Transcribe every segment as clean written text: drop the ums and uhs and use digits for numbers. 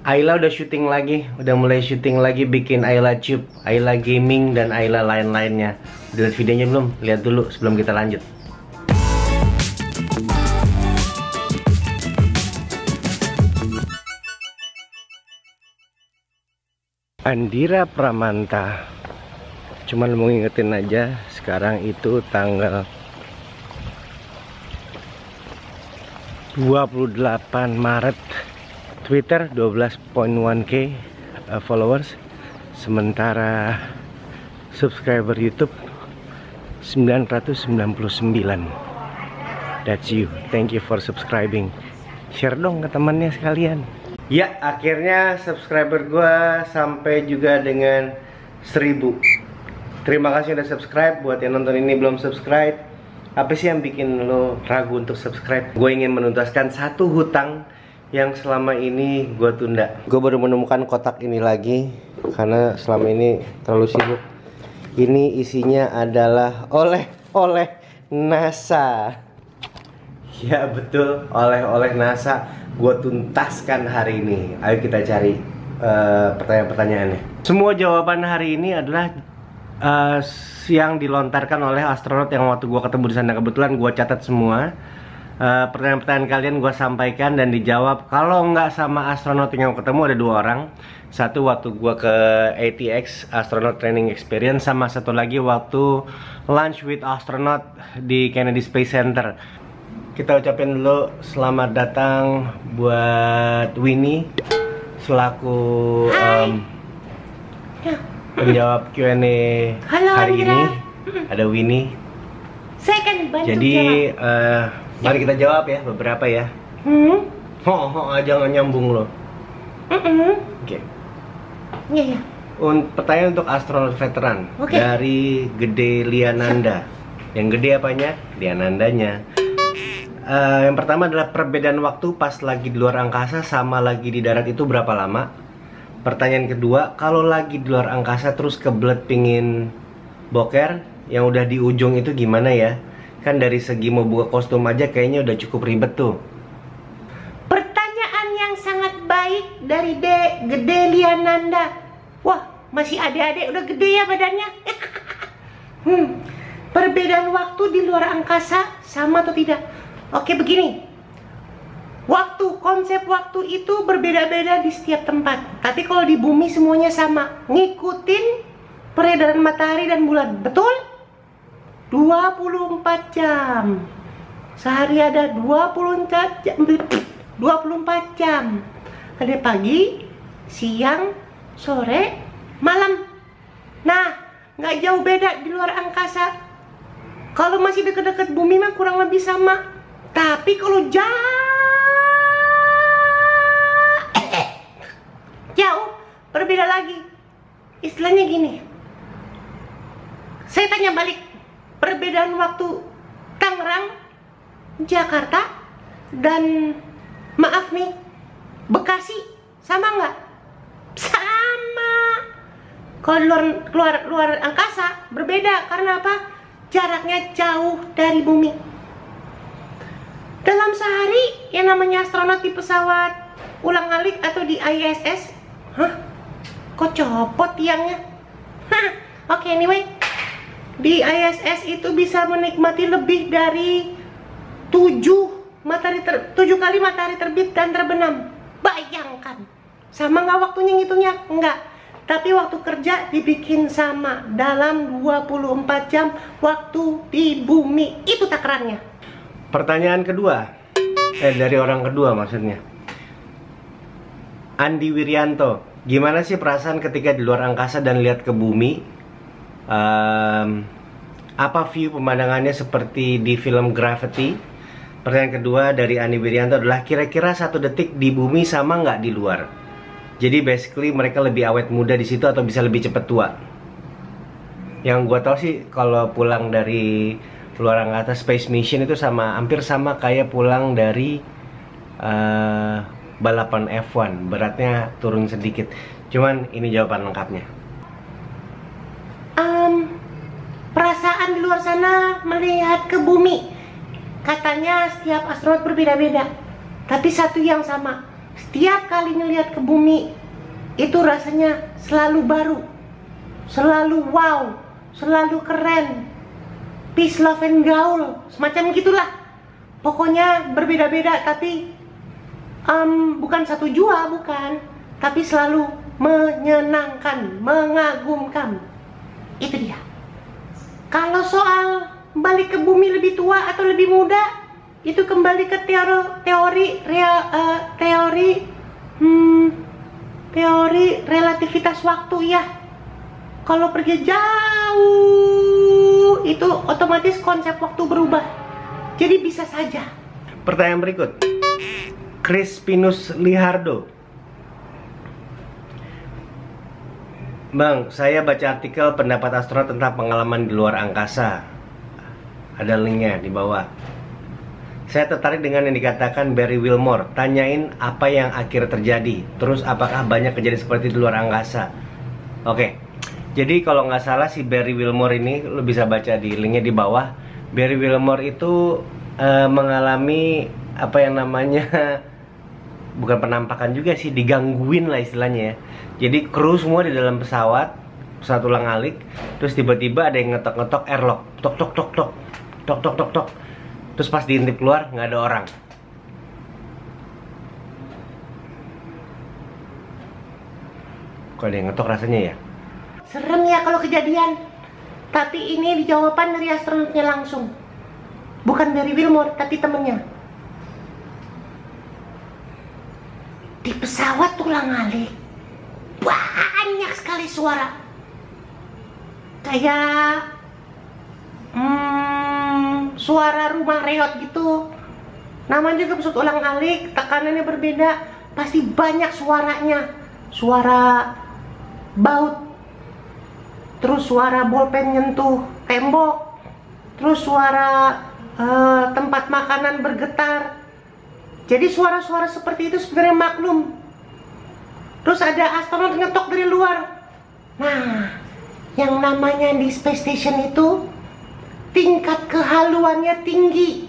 Ayla udah syuting lagi, udah mulai syuting lagi bikin Ayla Tube, Ayla Gaming, dan Ayla lain-lainnya. Udah lihat videonya belum? Lihat dulu sebelum kita lanjut. Andira Pramanta. Cuman mau ngingetin aja, sekarang itu tanggal 28 Maret. Twitter 12.1k followers, sementara subscriber YouTube 999. That's you. Thank you for subscribing. Share dong ke temannya sekalian. Ya, akhirnya subscriber gua sampai juga dengan 1000. Terima kasih udah subscribe. Buat yang nonton ini belum subscribe, apa sih yang bikin lo ragu untuk subscribe? Gue ingin menuntaskan satu hutang yang selama ini gue tunda. Gue baru menemukan kotak ini lagi karena selama ini terlalu sibuk. Ini isinya adalah oleh-oleh NASA. Ya betul, oleh-oleh NASA. Gue tuntaskan hari ini. Ayo kita cari pertanyaan-pertanyaannya. Semua jawaban hari ini adalah yang dilontarkan oleh astronot yang waktu gue ketemu di sana. Kebetulan gue catat semua. Pertanyaan-pertanyaan kalian gue sampaikan dan dijawab. Kalau nggak sama astronot yang ketemu ada 2 orang. Satu waktu gue ke ATX, Astronaut Training Experience, sama satu lagi waktu lunch with astronaut di Kennedy Space Center. Kita ucapin dulu selamat datang buat Winnie selaku penjawab Q&A hari ini. Ada Winnie. Saya akan bantu. Jadi mari kita jawab ya, beberapa ya. Jangan nyambung loh. Oke. Iya. Pertanyaan untuk astronot veteran dari Gede Liananda. Yang gede apanya? Lianandanya. Yang pertama adalah perbedaan waktu pas lagi di luar angkasa sama lagi di darat itu berapa lama? Pertanyaan kedua, kalau lagi di luar angkasa terus kebelet pingin boker, yang udah di ujung itu gimana ya? Kan dari segi mau buka kostum aja kayaknya udah cukup ribet tuh. Pertanyaan yang sangat baik dari Gede Liananda. Wah, masih adik-adik udah gede ya badannya. Perbedaan waktu di luar angkasa sama atau tidak? Oke, begini. Konsep waktu itu berbeda-beda di setiap tempat. Tapi kalau di bumi semuanya sama, ngikutin peredaran matahari dan bulan. Betul? 24 jam. Sehari ada 24 jam. 24 jam. Ada pagi, siang, sore, malam. Nah, nggak jauh beda di luar angkasa. Kalau masih deket-deket bumi mah kurang lebih sama. Tapi kalau jauh, berbeda lagi. Istilahnya gini. Saya tanya balik. Perbedaan waktu Tangerang, Jakarta, dan maaf nih, Bekasi sama nggak? Sama. Kalau luar angkasa berbeda karena apa? Jaraknya jauh dari bumi. Dalam sehari yang namanya astronot di pesawat ulang-alik atau di ISS, kok copot tiangnya? Oke, anyway. Di ISS itu bisa menikmati lebih dari 7 kali matahari terbit dan terbenam. Bayangkan. Sama nggak waktunya ngitungnya? Enggak. Tapi waktu kerja dibikin sama dalam 24 jam waktu di bumi. Itu takarannya. Pertanyaan kedua. Dari orang kedua maksudnya. Andi Wiryanto. Gimana sih perasaan ketika di luar angkasa dan lihat ke bumi? Apa view pemandangannya seperti di film Gravity? Pertanyaan kedua dari Andi Wiryanto adalah kira-kira 1 detik di bumi sama nggak di luar? Jadi basically mereka lebih awet muda di situ atau bisa lebih cepet tua? Yang gue tau sih kalau pulang dari luar angkasa space mission itu hampir sama kayak pulang dari balapan F1, beratnya turun sedikit. Cuman ini jawaban lengkapnya. Perasaan di luar sana melihat ke bumi, katanya setiap astronot berbeda-beda. Tapi satu yang sama, Setiap kali ngelihat ke bumi, itu rasanya selalu baru, selalu wow, selalu keren. Peace, love, and gaul, semacam gitulah. Pokoknya berbeda-beda, tapi bukan satu jua, bukan. Tapi selalu menyenangkan, mengagumkan. Itu dia. Kalau soal balik ke bumi lebih tua atau lebih muda, itu kembali ke teori relativitas waktu ya. Kalau pergi jauh, itu otomatis konsep waktu berubah. Jadi bisa saja. Pertanyaan berikut, Crispinus Lihardo. Bang, saya baca artikel pendapat astronot tentang pengalaman di luar angkasa. Ada linknya di bawah. Saya tertarik dengan yang dikatakan Barry Wilmore. Tanyain apa yang akhir terjadi. Terus apakah banyak kejadian seperti di luar angkasa? Oke. Jadi kalau nggak salah si Barry Wilmore ini, lo bisa baca di linknya di bawah. Barry Wilmore itu mengalami apa yang namanya bukan penampakan juga sih, digangguin lah istilahnya ya. Jadi kru semua di dalam pesawat ulang-alik, terus tiba-tiba ada yang ngetok-ngetok airlock, tok tok tok tok tok tok tok tok. Terus pas diintip keluar nggak ada orang. Kok ada yang ngetok rasanya ya? Serem ya kalau kejadian. Tapi ini jawaban dari astronotnya langsung. Bukan dari Wilmore, tapi temennya. Di pesawat ulang-alik banyak sekali suara. Kayak suara rumah reot gitu. Namanya juga pesawat ulang-alik, tekanannya berbeda, pasti banyak suaranya. Suara baut, terus suara bolpen nyentuh tembok, terus suara tempat makanan bergetar. Jadi suara-suara seperti itu sebenarnya maklum. Terus ada astronot ngetok dari luar. Nah, yang namanya di space station itu tingkat kehaluannya tinggi.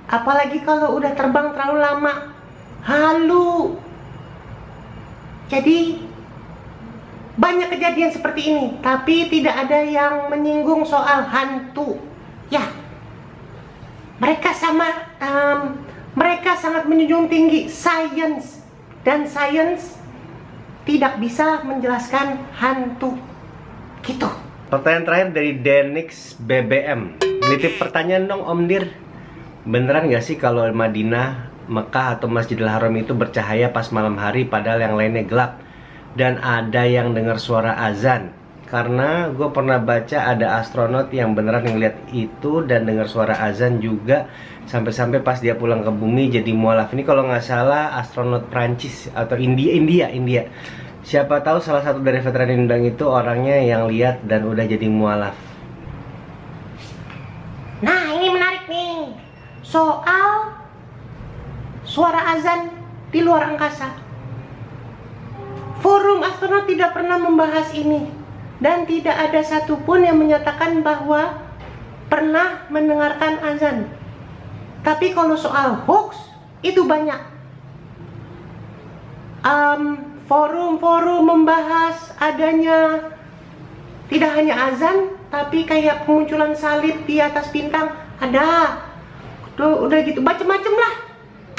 Apalagi kalau udah terbang terlalu lama, halu. Jadi banyak kejadian seperti ini, tapi tidak ada yang menyinggung soal hantu. Ya, mereka sangat menjunjung tinggi science, dan science tidak bisa menjelaskan hantu. Gitu. Pertanyaan terakhir dari Denix BBM. Nitip pertanyaan dong Om Dir. Beneran gak sih kalau Madinah, Mekah atau Masjidil Haram itu bercahaya pas malam hari padahal yang lainnya gelap? Dan ada yang dengar suara azan? Karena gue pernah baca ada astronot yang beneran ngeliat itu dan dengar suara azan juga. Sampai-sampai pas dia pulang ke bumi jadi mualaf. Ini kalau nggak salah astronot Prancis atau India. Siapa tahu salah satu dari veteran undang itu orangnya yang lihat dan udah jadi mualaf. Nah, ini menarik nih. Soal suara azan di luar angkasa. Forum astronot tidak pernah membahas ini. Dan tidak ada satupun yang menyatakan bahwa pernah mendengarkan azan. Tapi kalau soal hoax, itu banyak. Forum-forum membahas adanya tidak hanya azan, tapi kayak kemunculan salib di atas bintang. Ada. Udah gitu, macem-macem lah.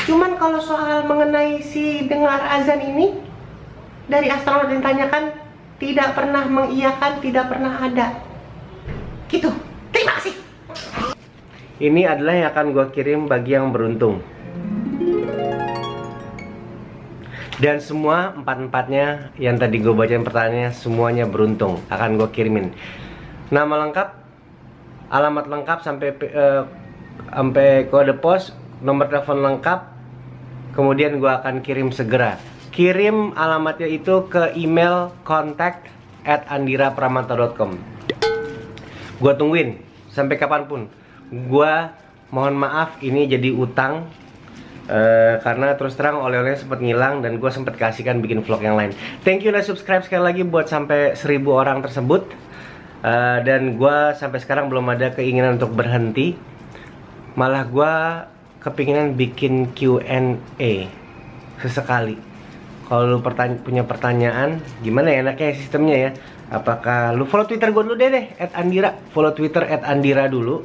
Cuman kalau soal mengenai si dengar azan ini, dari astronot yang ditanyakan, tidak pernah mengiyakan, tidak pernah ada. Gitu. Terima kasih. Ini adalah yang akan gue kirim bagi yang beruntung. Dan semua empat-empatnya yang tadi gue bacain pertanyaannya semuanya beruntung. Akan gue kirimin nama lengkap, alamat lengkap sampai kode pos, nomor telepon lengkap. Kemudian gue akan kirim segera. Kirim alamatnya itu ke email contact@andirapramanto.com. Gue tungguin sampai kapanpun. Gue mohon maaf ini jadi utang karena terus terang oleh-olehnya sempat ngilang dan gue sempat kasihkan bikin vlog yang lain. Thank you udah subscribe sekali lagi buat sampai 1000 orang tersebut. Dan gue sampai sekarang belum ada keinginan untuk berhenti. Malah gue kepinginan bikin Q&A. sesekali. Kalau lu punya pertanyaan, gimana ya enaknya sistemnya ya? Apakah lu follow Twitter gue dulu deh, @andira. Follow Twitter @andira dulu.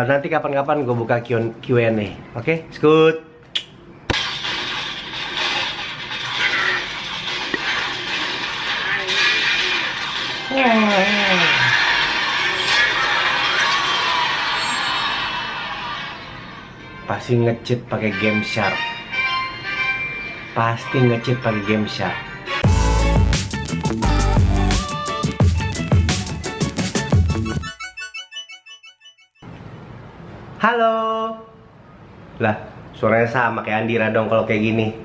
Nanti kapan-kapan gue buka Q&A. Oke, skut. Pasti nge-cheat pakai Game Shark. Pasti nge-cheat pakai Game Shark. Halo. Lah, suaranya sama kayak Andira dong kalau kayak gini.